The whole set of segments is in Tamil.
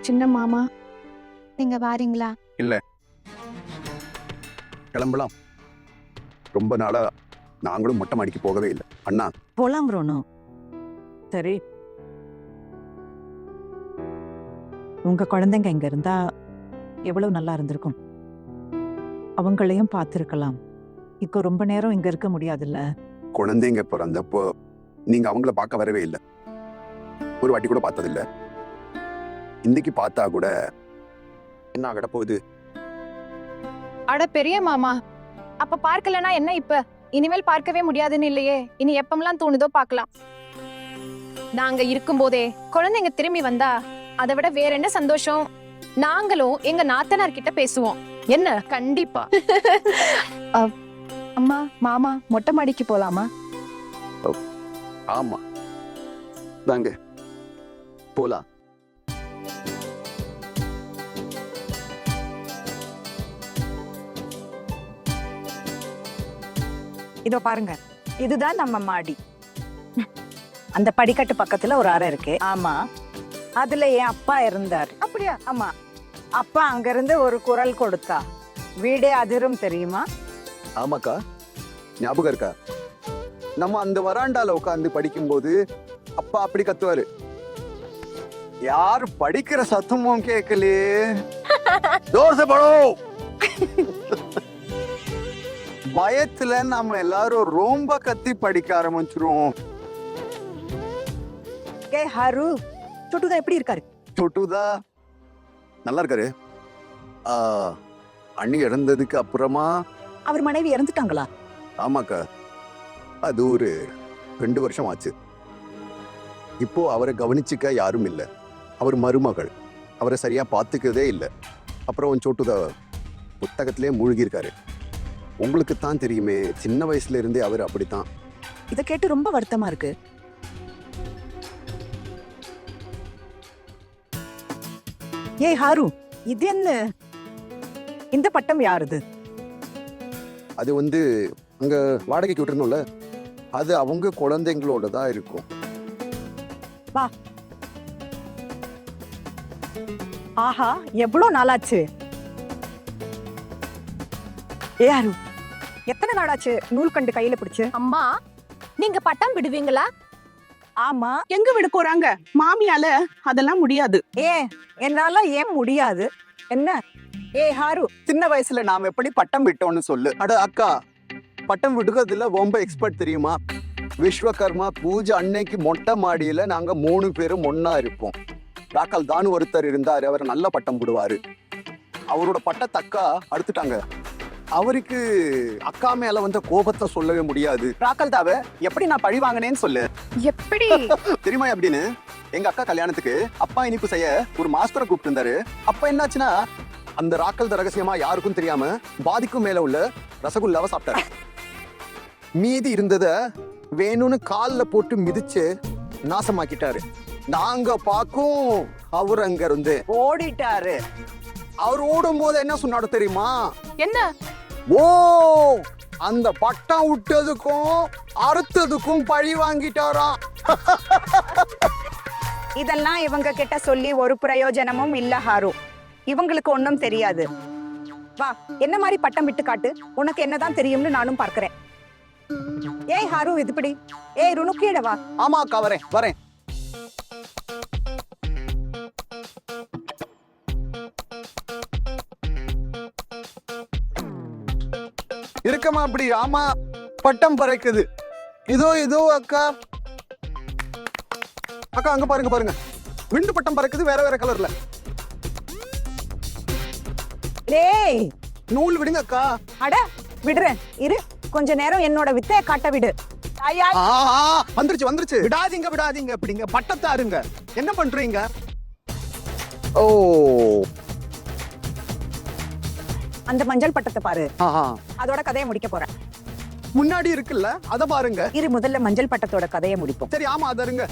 சின்ன மாமா. நீங்க வாரீங்களா? இல்ல, கிளம்பலாம். ரொம்ப நாளா நாங்களும் மொட்டை மாடிக்கு போகவே இல்லை. அண்ணா போலாம் ரோனு. சரி, உங்க குழந்தைங்க இங்க இருந்தா எவ்வளவு நல்லா இருந்திருக்கும். அவங்களையும் பார்த்திருக்கலாம். இப்போ ரொம்ப நேரம் இங்க இருக்க முடியாதுல்ல. குழந்தைங்க பிறந்தப்போ நீங்க அவங்கள பார்க்க வரவே இல்லை. ஒரு வாட்டி கூட பார்த்ததில்ல. இன்னைக்கு பார்த்தா கூட என்ன ஆகட போகுது? அட பெரிய மாமா, அப்ப பார்க்கலனா என்ன? இப்ப இனிமேல் பார்க்கவே முடியாதுன்னு இல்லையே. இனி எப்பமெல்லாம் தோணுதோ பார்க்கலாம். நாங்க இருக்கும்போதே குழந்தைங்க திரும்பி வந்தா அதை விட வேற என்ன சந்தோஷம். நாங்களும் எங்க நாத்தனார் கிட்ட பேசுவோம். என்ன? கண்டிப்பா. அம்மா மாமா மொட்டை மாடிக்கு போலாமா? ஆமா, தாங்க போலாம். இதோ பாருங்க, இதுதான் நம்ம மாடி. அந்த படிக்கட்டு பக்கத்துல ஒரு அறை இருக்கு. ஆமா, அதுல என் அப்பா இருந்தார். அப்படியா? ஆமா, அப்பா அங்கிருந்து ஒரு குரல் கொடுத்தா வீடே அதிரும், தெரியுமா? ஆமாக்கா, ஞாபகம் இருக்கா? நம்ம அந்த வராண்டால உட்காந்து படிக்கும்போது அப்பா அப்படி கத்துவாரு. யார் படிக்கிற சத்தமும் கேட்கலையே. தோசை பழம். பயத்துல நம்ம எல்லாரும் ரொம்ப கத்தி படிக்க ஆரம்பிச்சிருவோம். ஹரு, சுட்டுதா எப்படி இருக்காரு? சுட்டுதா நல்லா இருக்காரு. அண்ணி இறந்ததுக்கு அப்புறமா அவர் மனைவி இறந்துட்டாங்களா? ஆமாக்கா, அது ஒரு 2 வருஷம் ஆச்சு. இப்போ அவரை கவனிச்சுக்க யாரும் இல்லை. அவர் மருமகள் அவரை சரியா பார்த்துக்கதே இல்லை. அப்புறம் சோட்டுதா புத்தகத்திலே மூழ்கியிருக்காரு. உங்களுக்கு தான் தெரியுமே, சின்ன வயசுல இருந்தே அவர் அப்படித்தான். இதை கேட்டு ரொம்ப வருத்தமா இருக்கு. ஏய் ஹாரு, இது என்ன? இந்த பட்டம் யாருது? அது வந்து அங்க வாடகைக்கு விட்டுருணும்ல, அது அவங்க குழந்தைங்களோட தான் இருக்கும். வா. ஆஹா, எவ்வளவு நாளாச்சு. ஏ ஹாரு, எத்தனை நாளாச்சு நூல் கண்டு கையில பிடிச்சு? அம்மா, நீங்க பட்டம் விடுவீங்களா? ஆமா. எங்க விட போறாங்க? மாமியால அதெல்லாம் முடியாது. என்னால ஏன் முடியாது? என்ன? ஏ ஹாரு, சின்ன வயசுல நாம எப்படி பட்டம் விட்டோம்னு சொல்லு. அட அக்கா, பட்டம் விடுறதுல ரொம்ப எக்ஸ்பர்ட் தெரியுமா? விஸ்வகர்மா பூஜை அன்னைக்கு மொட்டை மாடியில நாங்க 3 பேரும் ஒன்னா இருப்போம். ராக்கல் தான் ஒருத்தர் இருந்தாரு, அவர் நல்ல பட்டம் விடுவாரு. அவரோட பட்டத்தை அக்கா அடுத்துட்டாங்க. அவருக்கு அக்கா மேல வந்த கோபத்தை சொல்லவே முடியாது. ராக்கல் தாவ எப்படி நான் பழி வாங்கினேன்னு சொல்லு. எப்படி தெரியுமா அப்படின்னு? எங்க அக்கா கல்யாணத்துக்கு அப்பா இனிப்பு செய்ய ஒரு மாஸ்டரை கூப்பிட்டு இருந்தாரு. அப்ப என்னாச்சுன்னா, அந்த ராக்கல் ரகசியமா யாருக்கும் தெரியாம பாதிக்கும் மேல உள்ள ரசகுல்லாவை சாப்பிட்டாரு. மீதி இருந்தத வேணும்னு கால்ல போட்டு மிதிச்சு நாசமாக்கிட்டாரு. நாங்க பாக்கும் அவர் அங்க இருந்து ஓடிட்டாரு. அவர் ஓடும் போது என்ன சொன்னாரு தெரியுமா? என்ன? ஓ, அந்த பட்டம் விட்டதுக்கும் அறுத்ததுக்கும் பழி வாங்கிட்டாராம். இதெல்லாம் இவங்க கிட்ட சொல்லி ஒரு பிரயோஜனமும் இல்ல ஹாரு. இவங்களுக்கு ஒண்ணும் தெரியாது. வா, என்ன மாதிரி பட்டம் விட்டு காட்டு. உனக்கு என்னதான் தெரியும்னு நானும் பார்க்கிறேன். ஏய் ஹாரு, இதுபடி. ஏய் ருனு, கீழே வா. ஆமா அக்கா, வரேன் வரேன். இருக்கமா அப்படி? ஆமா, பட்டம் பறக்குது. இதோ இதோ அக்கா. அக்கா அங்க பாருங்க பாருங்க, 2 பட்டம் பறக்குது, வேற வேற கலர்ல. ஏய், நூல் விடுங்க அக்கா. அட விடுறேன் இரு, கொஞ்ச நேரம் என்னோட வித்தையை காட்ட விடு. வந்துருச்சு வந்துருச்சு. விடாதீங்க விடாதீங்க, அப்படிங்க பட்டத்தை அருங்க. என்ன பண்றீங்க? ஓ, அந்த மஞ்சள் பட்டத்தை பாரு. ஆஹா, அதோட கதையை முடிக்க போறேன். முன்னாடி இருக்குல்ல, அத பாருங்க. இரு, முதல்ல மஞ்சள் பட்டத்தோட கதையை முடிப்போம். சரி, ஆமா அத அருங்க.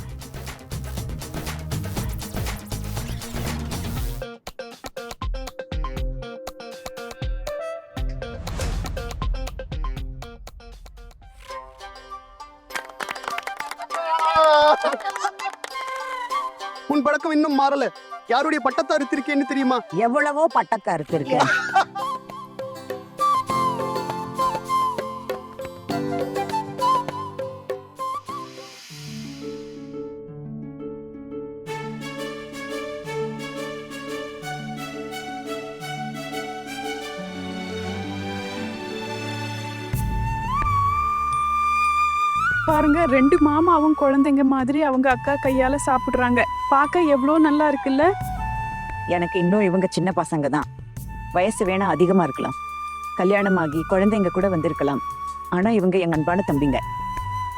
உன் பழக்கம் இன்னும் மாறல. யாருடைய பட்டத்தை அறுத்திருக்கேன்னு தெரியுமா? எவ்வளவோ பட்டத்தை அறுத்திருக்க. பாருங்க, 2 மாமாவும் குழந்தைங்க மாதிரி அவங்க அக்கா கையால சாப்பிடுறாங்க. பார்க்க எவ்வளோ நல்லா இருக்குல்ல. எனக்கு இன்னும் இவங்க சின்ன பசங்க தான். வயசு வேணா அதிகமா இருக்கலாம், கல்யாணமாகி குழந்தைங்க கூட வந்திருக்கலாம். ஆனா இவங்க எங்க அன்பான தம்பிங்க,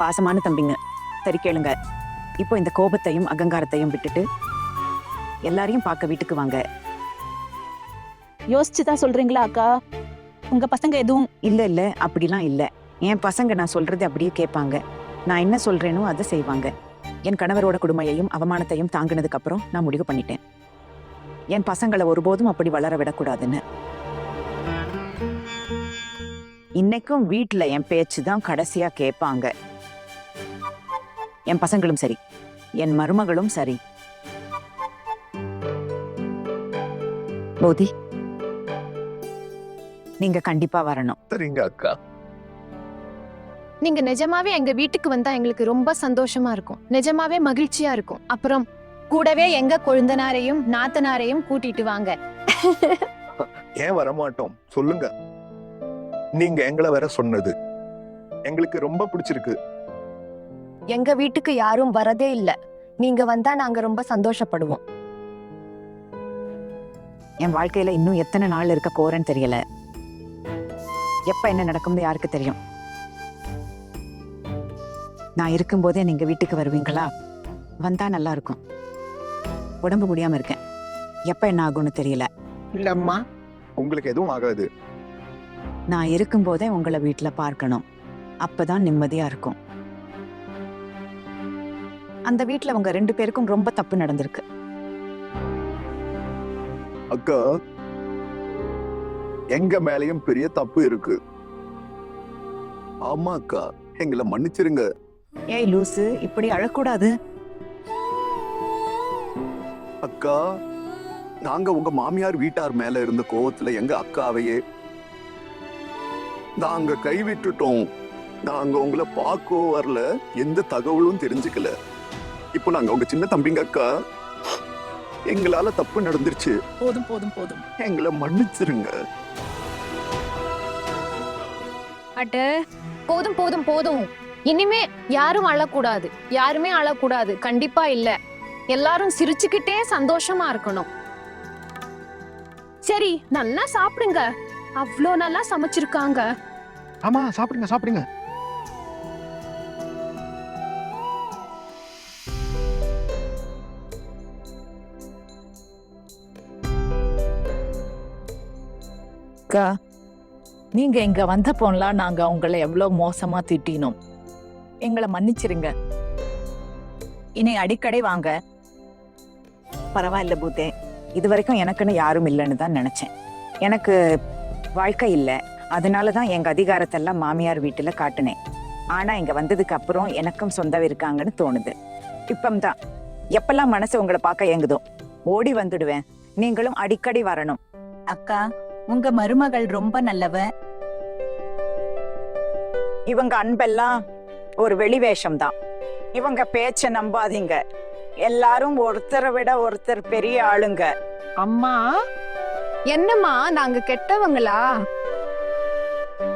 பாசமான தம்பிங்க. சரி கேளுங்க, இப்போ இந்த கோபத்தையும் அகங்காரத்தையும் விட்டுட்டு எல்லாரையும் பார்க்க வீட்டுக்கு வாங்க. யோசிச்சுதான் சொல்றீங்களா அக்கா? உங்க பசங்க எதுவும் இல்ல இல்ல, அப்படிலாம் இல்ல. என் பசங்க நான் சொல்றது அப்படியே கேட்பாங்க. நான் என்ன சொல்றேனோ அதை செய்வாங்க. என் கணவரோட கொடுமையையும் அவமானத்தையும் தாங்கினதுக்கு அப்புறம் நான் முடிவு பண்ணிட்டேன், என் பசங்களை ஒருபோதும் அப்படி வளர விடக்கூடாதுன்னு. இன்னைக்கும் வீட்டுல என் பேச்சு தான் கடைசியா கேட்பாங்க. என் பசங்களும் சரி, என் மருமகளும் சரி. போதி, நீங்க கண்டிப்பா வரணும். சரிங்க அக்கா. நீங்க நிஜமாவே எங்க வீட்டுக்கு வந்தா எங்களுக்கு ரொம்ப சந்தோஷமா இருக்கும், நிஜமாவே மகிழ்ச்சியா இருக்கும். அப்புறம் கூடவே எங்க கொழுந்தனாரையும் நாத்தனாரையும் கூட்டிட்டு வாங்க. ஏன் வரமாட்டோம் சொல்லுங்க. நீங்க எங்களை வர சொன்னது எங்களுக்கு ரொம்ப பிடிச்சிருக்கு. எங்க வீட்டுக்கு யாரும் வரதே இல்ல, நீங்க வந்தா நாங்க ரொம்ப சந்தோஷப்படுவோம். என் வாழ்க்கையில இன்னும் எத்தனை நாள் இருக்க போறேன்னு தெரியல. எப்ப என்ன நடக்கும்னு யாருக்கு தெரியும்? நான் இருக்கும்போதே நீங்க வீட்டுக்கு வருவீங்களா? வந்தா நல்லா இருக்கும். உடம்பு முடியாம இருக்கேன், எப்ப என்ன ஆகும்னு தெரியல. இல்லம்மா, உங்களுக்கு எதுவும் ஆகாது. நான் இருக்கும்போதே உங்களை வீட்டுல பார்க்கணும், அப்பதான் நிம்மதியா இருக்கும். அந்த வீட்டுல உங்க 2 பேருக்கும் ரொம்ப தப்பு நடந்திருக்கு. அக்கா, எங்க மேலயும் பெரிய தப்பு இருக்கு. ஆமா அக்கா, எங்களை மன்னிச்சிருங்க. ஏய் லூசு, இப்படி அழக்கூடாது. அக்கா, நாங்க உங்க மாமியார் வீட்டார் மேல இருந்த கோவத்துல எங்க அக்காவையே நாங்க கைவிட்டுட்டோம். நாங்க உங்களை பார்க்கவும் வரல, எந்த தகவலும் தெரிஞ்சுக்கல. இப்போ நாங்க உங்க சின்ன தம்பிங்க அக்கா. எங்களால தப்பு நடந்துருச்சு, போதும் போதும் போதும். எங்களை மன்னிச்சிருங்க. அட்ட போதும் போதும் போதும். இனிமே யாரும் அழக்கூடாது, யாருமே அழக்கூடாது. கண்டிப்பா இல்ல, எல்லாரும் சிரிச்சுக்கிட்டே சந்தோஷமா இருக்கணும். சரி, நல்லா சாப்பிடுங்க. அவ்வளோ நல்லா சமைச்சிருக்காங்க. ஆமா, சாப்பிடுங்க சாப்பிடுங்க. அக்கா, நீங்க இங்க வந்த போனலாம் நாங்க உங்களை எவ்வளவு மோசமா திட்டினோம். எங்களை மன்னிச்சிருங்க. இனி அடிக்கடி வாங்க. பரவாயில்ல பூத்தே, இது வரைக்கும் எனக்குன்னு யாரும் இல்லைன்னு தான் நினைச்சேன். எனக்கு வாழ்க்கை இல்லை, அதனாலதான் எங்க அதிகாரத்தெல்லாம் மாமியார் வீட்டுல காட்டுனேன். ஆனா இங்க வந்ததுக்கு அப்புறம் எனக்கும் சொந்தம் இருக்காங்கன்னு தோணுது. இப்பம்தான் எப்பெல்லாம் மனசு உங்களை பார்க்க ஏங்குதோ ஓடி வந்துடுவேன். நீங்களும் அடிக்கடி வரணும். அக்கா, உங்க மருமகள் ரொம்ப நல்லவ. இவங்க அன்பெல்லாம் ஒரு வெளிவேஷம் தான். இவங்க பேச்ச நம்பாதீங்க. எல்லாரும் ஒருத்தரை விட ஒருத்தர் பெரிய ஆளுங்க. அம்மா, என்னம்மா நாங்க கெட்டவங்களா?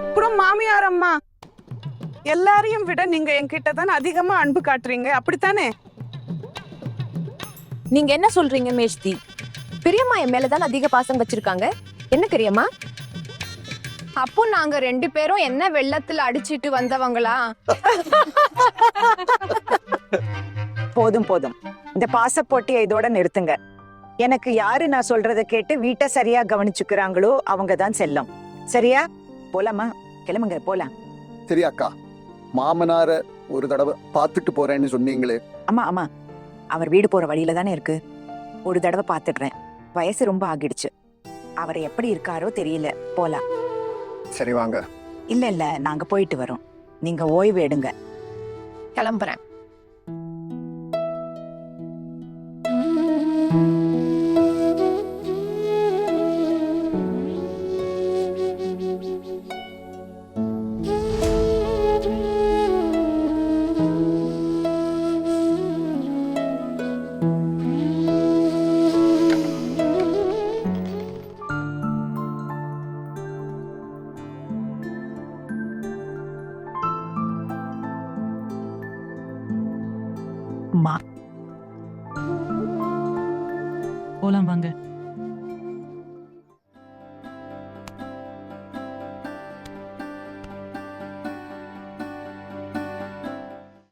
அப்புறம் மாமியார் அம்மா, எல்லாரையும் விட நீங்க என்கிட்ட தானே அதிகமா அன்பு காட்டுறீங்க, அப்படித்தானே? நீங்க என்ன சொல்றீங்க மேஷ்தி? பெரியம்மா என் மேலதான் அதிக பாசம் வச்சிருக்காங்க, என்ன பெரியம்மா? அப்போ நாங்க 2 பேரும் என்ன வெள்ளத்துல அடிச்சிட்டு வந்தவங்களா? போதும் போதும், இந்த பாசப்போட்டியை இதோட நிறுத்துங்க. எனக்கு யாரு நான் சொல்றதை கேட்டு வீட்டை சரியா கவனிச்சுக்கிறாங்களோ அவங்க தான் செல்லம். சரியா? போலாமா? கிளம்புங்க, போலாம். சரி அக்கா, மாமனார ஒரு தடவை பார்த்துட்டு போறேன்னு சொன்னீங்களே. ஆமா ஆமா, அவர் வீடு போற வழியில தானே இருக்கு. ஒரு தடவை பார்த்துடுறேன். வயசு ரொம்ப ஆகிடுச்சு, அவர் எப்படி இருக்காரோ தெரியல. போலாம். சரி வாங்க. இல்ல இல்ல, நாங்க போயிட்டு வரோம், நீங்க ஓய்வு எடுங்க. கிளம்புறேன். போலாம் வாங்க.